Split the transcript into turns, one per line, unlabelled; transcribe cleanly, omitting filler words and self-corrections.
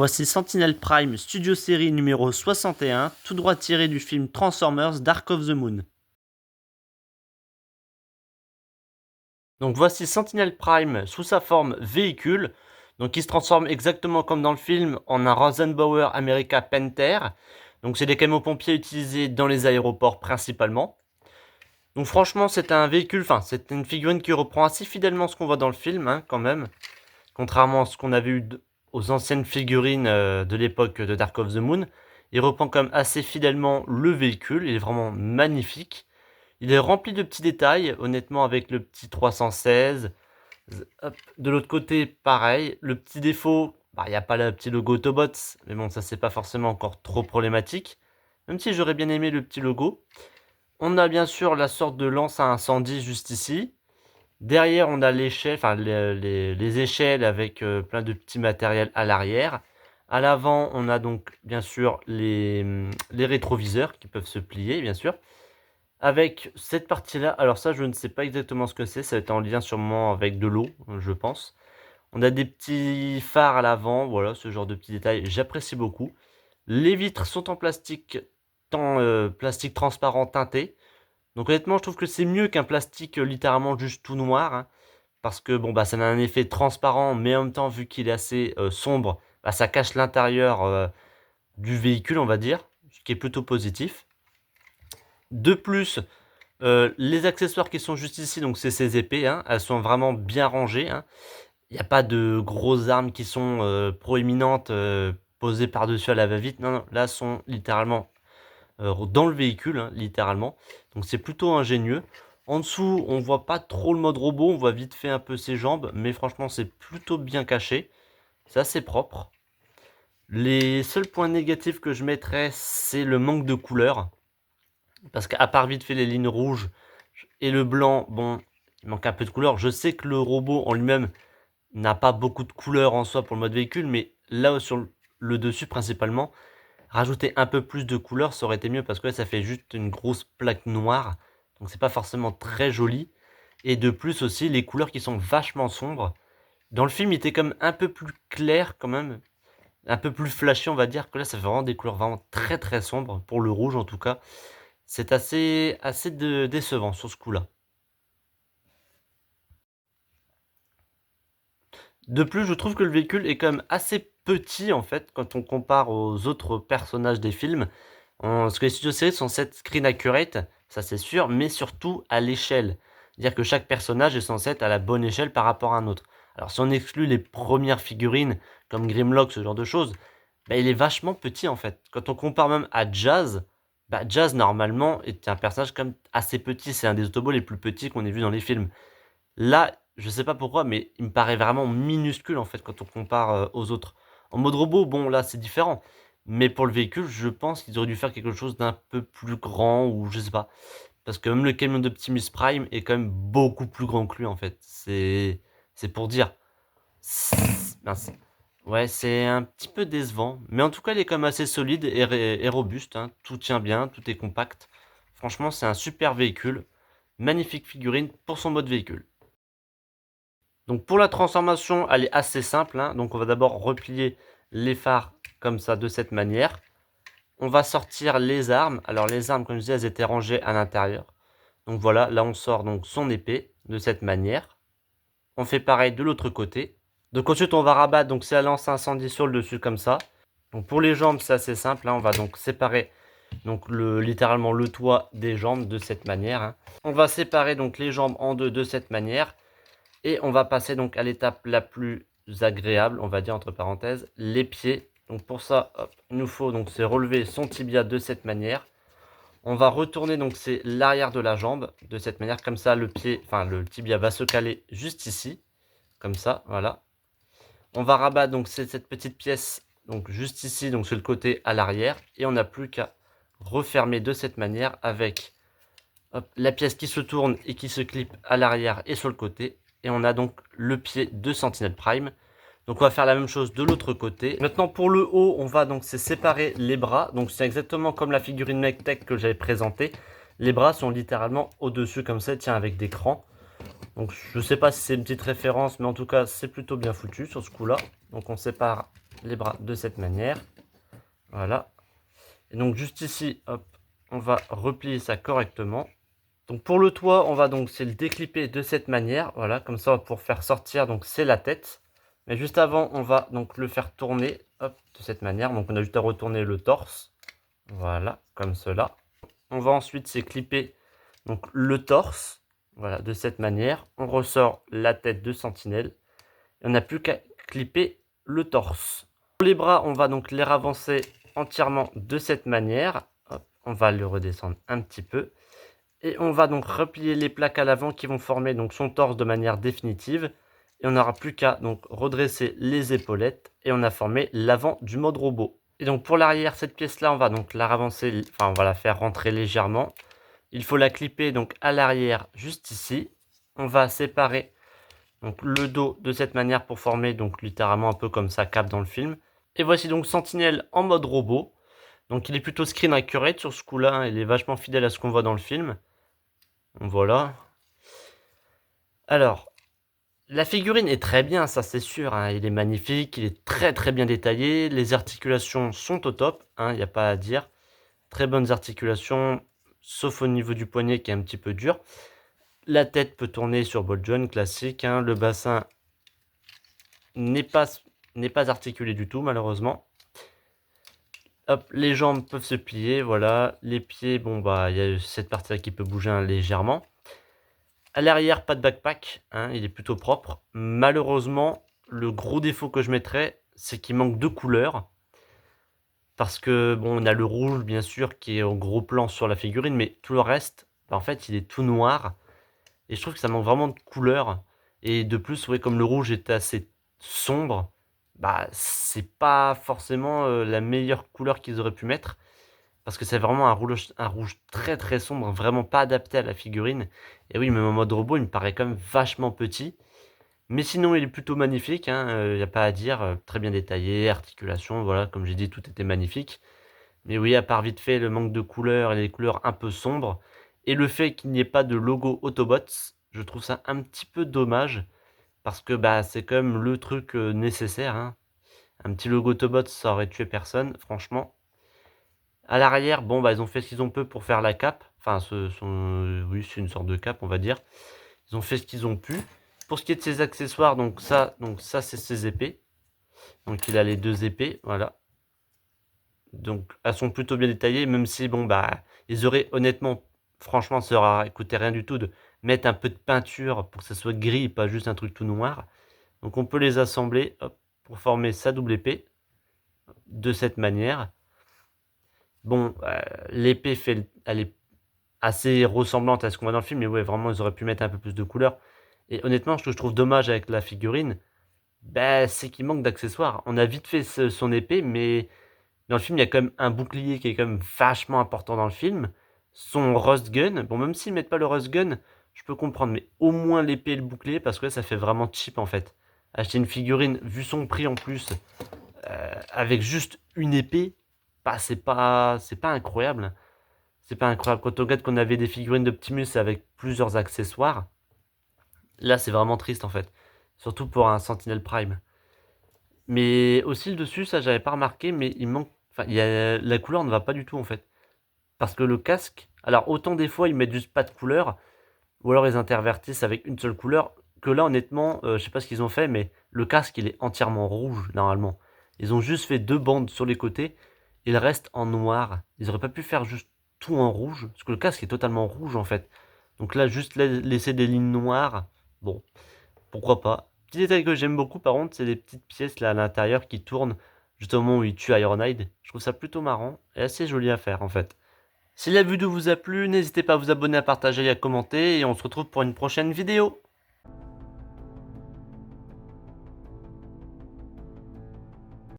Voici Sentinel Prime Studio Série numéro 61, tout droit tiré du film Transformers Dark of the Moon. Donc voici Sentinel Prime sous sa forme véhicule, donc il se transforme exactement comme dans le film en un Rosenbauer America Panther. Donc c'est des camions pompiers utilisés dans les aéroports principalement. Donc franchement c'est un véhicule, c'est une figurine qui reprend assez fidèlement ce qu'on voit dans le film quand même. Contrairement à ce qu'on avait eu aux anciennes figurines de l'époque de Dark of the Moon, il reprend quand même assez fidèlement le véhicule, il est vraiment magnifique. Il est rempli de petits détails, honnêtement, avec le petit 316. Hop. De l'autre côté, pareil, le petit défaut, il n'y a pas le petit logo Autobots, mais bon, ça c'est pas forcément encore trop problématique, même si j'aurais bien aimé le petit logo. On a bien sûr la sorte de lance à incendie juste ici. Derrière, on a l'échelle, les échelles avec plein de petits matériels à l'arrière. À l'avant, on a donc bien sûr les rétroviseurs qui peuvent se plier, bien sûr. Avec cette partie-là, alors ça, je ne sais pas exactement ce que c'est. Ça va être en lien sûrement avec de l'eau, je pense. On a des petits phares à l'avant, voilà, ce genre de petits détails, j'apprécie beaucoup. Les vitres sont en plastique, plastique transparent teinté. Donc honnêtement, je trouve que c'est mieux qu'un plastique littéralement juste tout noir, parce que bon, ça a un effet transparent, mais en même temps, vu qu'il est assez sombre, ça cache l'intérieur du véhicule, on va dire, ce qui est plutôt positif. De plus, les accessoires qui sont juste ici, donc c'est ces épées, elles sont vraiment bien rangées. Il n'y a pas de grosses armes qui sont proéminentes, posées par-dessus à la va-vite. Non, non, là, elles sont littéralement dans le véhicule, littéralement. Donc c'est plutôt ingénieux. En dessous, on voit pas trop le mode robot, on voit vite fait un peu ses jambes, mais franchement, c'est plutôt bien caché. C'est assez propre. Les seuls points négatifs que je mettrais, c'est le manque de couleur. Parce qu'à part vite fait les lignes rouges et le blanc, bon, il manque un peu de couleur. Je sais que le robot en lui-même n'a pas beaucoup de couleur en soi pour le mode véhicule, mais là sur le dessus principalement, rajouter un peu plus de couleur, ça aurait été mieux parce que là, ça fait juste une grosse plaque noire. Donc c'est pas forcément très joli. Et de plus aussi, les couleurs qui sont vachement sombres. Dans le film, il était comme un peu plus clair quand même. Un peu plus flashy, on va dire. Que là, ça fait vraiment des couleurs vraiment très très sombres. Pour le rouge en tout cas. C'est assez décevant sur ce coup-là. De plus, je trouve que le véhicule est quand même assez petit en fait quand on compare aux autres personnages des films. Parce que les studios séries sont censés être screen accurate, ça c'est sûr, mais surtout à l'échelle. C'est-à-dire que chaque personnage est censé être à la bonne échelle par rapport à un autre. Alors si on exclut les premières figurines comme Grimlock, ce genre de choses, il est vachement petit en fait. Quand on compare même à Jazz, Jazz normalement est un personnage comme assez petit. C'est un des Autobots les plus petits qu'on ait vu dans les films. Là, je sais pas pourquoi, mais il me paraît vraiment minuscule en fait quand on compare aux autres. En mode robot, bon là c'est différent. Mais pour le véhicule, je pense qu'ils auraient dû faire quelque chose d'un peu plus grand ou je sais pas. Parce que même le camion d'Optimus Prime est quand même beaucoup plus grand que lui en fait. C'est pour dire. Mince. Ouais, c'est un petit peu décevant. Mais en tout cas, il est quand même assez solide et robuste. Tout tient bien, tout est compact. Franchement, c'est un super véhicule. Magnifique figurine pour son mode véhicule. Donc pour la transformation, elle est assez simple. Donc on va d'abord replier les phares comme ça, de cette manière. On va sortir les armes. Alors les armes, comme je disais, elles étaient rangées à l'intérieur. Donc voilà, là on sort donc son épée de cette manière. On fait pareil de l'autre côté. Donc ensuite on va rabattre donc c'est la lance incendie sur le dessus comme ça. Donc pour les jambes c'est assez simple. On va donc séparer donc littéralement le toit des jambes de cette manière. On va séparer donc les jambes en deux de cette manière. Et on va passer donc à l'étape la plus agréable, on va dire entre parenthèses, les pieds. Donc pour ça, hop, il nous faut donc c'est relever son tibia de cette manière. On va retourner donc c'est l'arrière de la jambe de cette manière, comme ça le pied, le tibia va se caler juste ici, comme ça, voilà. On va rabattre donc cette petite pièce donc juste ici, donc sur le côté à l'arrière, et on n'a plus qu'à refermer de cette manière avec la pièce qui se tourne et qui se clip à l'arrière et sur le côté. Et on a donc le pied de Sentinel Prime. Donc on va faire la même chose de l'autre côté. Maintenant pour le haut, on va donc séparer les bras. Donc c'est exactement comme la figurine MechTech que j'avais présentée. Les bras sont littéralement au-dessus comme ça, tiens, avec des crans. Donc je sais pas si c'est une petite référence, mais en tout cas c'est plutôt bien foutu sur ce coup-là. Donc on sépare les bras de cette manière. Voilà. Et donc juste ici, hop, on va replier ça correctement. Donc pour le toit, on va donc c'est le déclipper de cette manière. Voilà, comme ça pour faire sortir, donc c'est la tête. Mais juste avant, on va donc le faire tourner, hop, de cette manière. Donc on a juste à retourner le torse. Voilà, comme cela. On va ensuite c'est clipper donc le torse. Voilà, de cette manière. On ressort la tête de Sentinelle. Et on n'a plus qu'à clipper le torse. Pour les bras, on va donc les avancer entièrement de cette manière. Hop, on va le redescendre un petit peu. Et on va donc replier les plaques à l'avant qui vont former donc son torse de manière définitive. Et on n'aura plus qu'à donc redresser les épaulettes. Et on a formé l'avant du mode robot. Et donc pour l'arrière, cette pièce-là, on va donc la avancer, enfin on va la faire rentrer légèrement. Il faut la clipper donc à l'arrière, juste ici. On va séparer donc le dos de cette manière pour former donc littéralement un peu comme sa cape dans le film. Et voici donc Sentinelle en mode robot. Donc il est plutôt screen accurate sur ce coup-là, hein. Il est vachement fidèle à ce qu'on voit dans le film. Donc voilà. Alors, la figurine est très bien, ça c'est sûr, hein. Il est magnifique, il est très très bien détaillé. Les articulations sont au top, hein, il n'y a pas à dire. Très bonnes articulations, sauf au niveau du poignet qui est un petit peu dur. La tête peut tourner sur ball joint classique, hein. Le bassin n'est pas articulé du tout malheureusement. Hop, les jambes peuvent se plier, voilà. Les pieds, bon bah il y a cette partie là qui peut bouger, hein, légèrement. À l'arrière, pas de backpack, hein, il est plutôt propre. Malheureusement, le gros défaut que je mettrais, c'est qu'il manque de couleurs. Parce que bon, on a le rouge bien sûr qui est en gros plan sur la figurine, mais tout le reste, bah, en fait il est tout noir. Et je trouve que ça manque vraiment de couleurs. Et de plus, ouais, comme le rouge est assez sombre, bah c'est pas forcément la meilleure couleur qu'ils auraient pu mettre. Parce que c'est vraiment un rouge très très sombre, vraiment pas adapté à la figurine. Et oui, même en mode robot, il me paraît quand même vachement petit. Mais sinon, il est plutôt magnifique, hein, y a pas à dire, très bien détaillé, articulation, voilà, comme j'ai dit, tout était magnifique. Mais oui, à part vite fait, le manque de couleurs et les couleurs un peu sombres, et le fait qu'il n'y ait pas de logo Autobots, je trouve ça un petit peu dommage, parce que bah c'est quand même le truc nécessaire, hein. Un petit logo Autobots, ça aurait tué personne, franchement. À l'arrière, bon bah ils ont fait ce qu'ils ont pu pour faire la cape, enfin oui c'est une sorte de cape on va dire. Ils ont fait ce qu'ils ont pu. Pour ce qui est de ses accessoires, donc ça c'est ses épées. Donc il a les deux épées, voilà. Donc elles sont plutôt bien détaillées, même si bon bah ils auraient honnêtement, franchement ça aurait coûté rien du tout de mettre un peu de peinture pour que ça soit gris, pas juste un truc tout noir. Donc on peut les assembler, hop, pour former sa double épée de cette manière. Bon, l'épée elle est assez ressemblante à ce qu'on voit dans le film, mais ouais, vraiment, ils auraient pu mettre un peu plus de couleurs. Et honnêtement, ce que je trouve dommage avec la figurine, bah, c'est qu'il manque d'accessoires. On a vite fait son épée, mais dans le film, il y a quand même un bouclier qui est quand même vachement important dans le film. Son rust gun, bon, même s'ils mettent pas le rust gun, je peux comprendre, mais au moins l'épée et le bouclier, parce que là, ça fait vraiment cheap en fait. Acheter une figurine, vu son prix en plus, avec juste une épée, bah, c'est pas incroyable. C'est pas incroyable. Quand on regarde qu'on avait des figurines d'Optimus avec plusieurs accessoires, là c'est vraiment triste en fait. Surtout pour un Sentinel Prime. Mais aussi le dessus, ça j'avais pas remarqué, mais il manque. Enfin, la couleur ne va pas du tout en fait. Parce que le casque. Alors autant des fois ils mettent juste pas de couleur, ou alors ils intervertissent avec une seule couleur. Que là honnêtement, je sais pas ce qu'ils ont fait, mais le casque il est entièrement rouge normalement. Ils ont juste fait deux bandes sur les côtés, et le reste en noir. Ils auraient pas pu faire juste tout en rouge, parce que le casque est totalement rouge en fait. Donc là, juste laisser des lignes noires, bon, pourquoi pas. Petit détail que j'aime beaucoup par contre, c'est les petites pièces là à l'intérieur qui tournent juste au moment où il tue Ironhide. Je trouve ça plutôt marrant et assez joli à faire en fait. Si la vidéo vous a plu, n'hésitez pas à vous abonner, à partager et à commenter, et on se retrouve pour une prochaine vidéo.